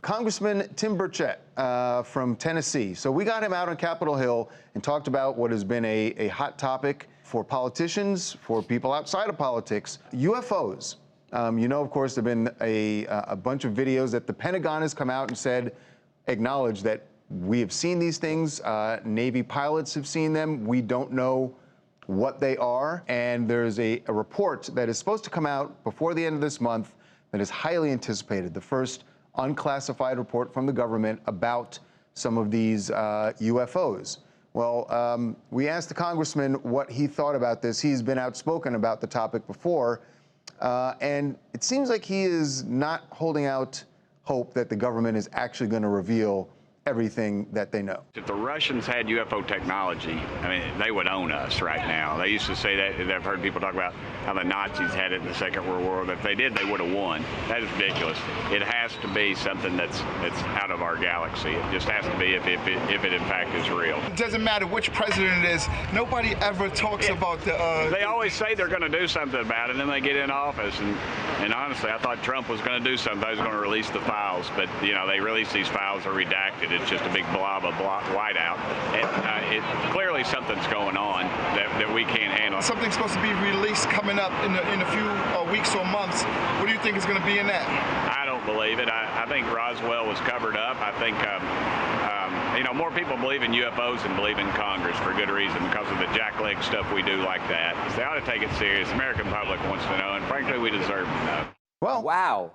Congressman Tim Burchett from Tennessee. So we got him out on Capitol Hill and talked about what has been a hot topic for politicians, for people outside of politics, UFOs. You know, of course, there have been a bunch of videos that the Pentagon has come out and said, acknowledged that we have seen these things. Navy pilots have seen them. We don't know what they are. And there's a report that is supposed to come out before the end of this month that is highly anticipated. The first unclassified report from the government about some of these UFOs. Well, we asked the congressman what he thought about this. He's been outspoken about the topic before, and it seems like he is not holding out hope that the government is actually going to reveal everything that they know. If the Russians had UFO technology, I mean, they would own us right now. They used to say that. I've heard people talk about how the Nazis had it in the Second World War. If they did, they would have won. That is ridiculous. It has to be something that's out of our galaxy. It just has to be if it in fact is real. It doesn't matter which president it is. Nobody ever talks about the... They always say they're going to do something about it, and then they get in office. And honestly, I thought Trump was going to do something. He was going to release the files, but you know, they release these files are redacted. It's just a big blob of whiteout. Clearly something's going on that we can't handle. Something's supposed to be released coming up in a few weeks or months. What do you think is going to be in that? I don't believe it. I think Roswell was covered up. I think you know, more people believe in UFOs than believe in Congress for good reason because of the jackleg stuff we do like that. So they ought to take it serious. The American public wants to know, and frankly, we deserve to know. Well, wow.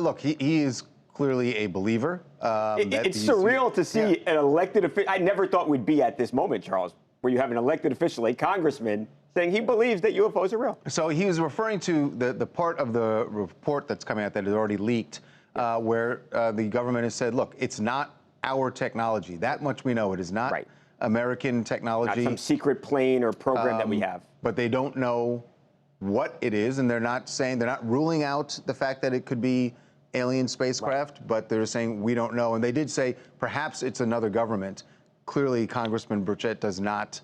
Look, he is clearly a believer. It's surreal to see an elected official. I never thought we'd be at this moment, Charles, where you have an elected official, a congressman, saying he believes that UFOs are real. So he was referring to the part of the report that's coming out that is already leaked, where the government has said, look, it's not our technology. That much we know. It is not American technology. Not some secret plane or program that we have. But they don't know what it is, and they're not ruling out the fact that it could be alien spacecraft, but they're saying we don't know. And they did say perhaps it's another government. Clearly, Congressman Burchett does not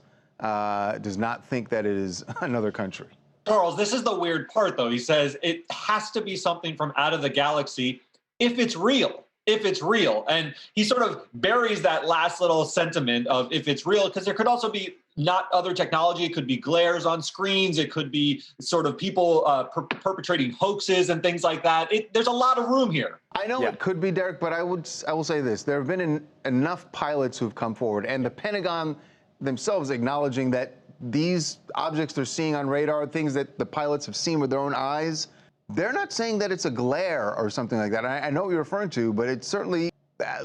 think that it is another country. Charles, this is the weird part, though. He says it has to be something from out of the galaxy if it's real. If it's real. And he sort of buries that last little sentiment of if it's real, because there could also be not other technology. It could be glares on screens. It could be sort of people perpetrating hoaxes and things like that. There's a lot of room here. I know it could be, Derek, but I will say this. There have been enough pilots who've come forward, and the Pentagon themselves acknowledging that these objects they're seeing on radar, things that the pilots have seen with their own eyes, they're not saying that it's a glare or something like that. I know what you're referring to, but it's certainly...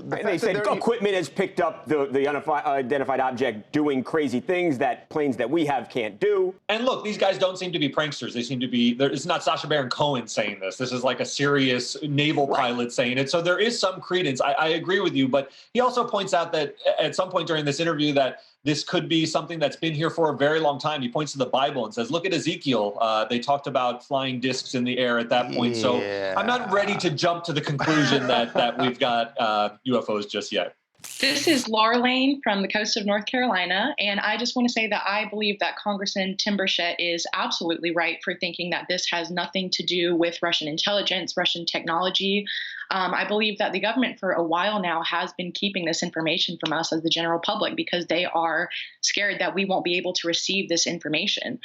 They said equipment has picked up the unidentified object doing crazy things that planes that we have can't do. And look, these guys don't seem to be pranksters. They seem to be, it's not Sacha Baron Cohen saying this. This is like a serious naval pilot saying it. So there is some credence. I agree with you. But he also points out that at some point during this interview that this could be something that's been here for a very long time. He points to the Bible and says, look at Ezekiel. They talked about flying discs in the air at that point. So I'm not ready to jump to the conclusion that we've got UFOs just yet. This is Laura Lane from the coast of North Carolina, and I just want to say that I believe that Congressman Tim Burchett is absolutely right for thinking that this has nothing to do with Russian intelligence, Russian technology. I believe that the government for a while now has been keeping this information from us as the general public because they are scared that we won't be able to receive this information,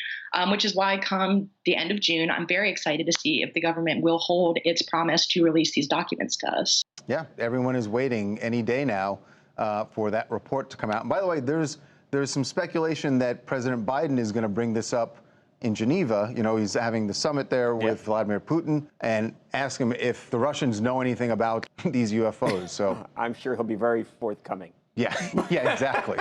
which is why come the end of June, I'm very excited to see if the government will hold its promise to release these documents to us. Yeah, everyone is waiting any day now for that report to come out. And by the way, there's some speculation that President Biden is going to bring this up in Geneva. You know, he's having the summit there with Vladimir Putin and ask him if the Russians know anything about these UFOs. So I'm sure he'll be very forthcoming. Yeah, exactly.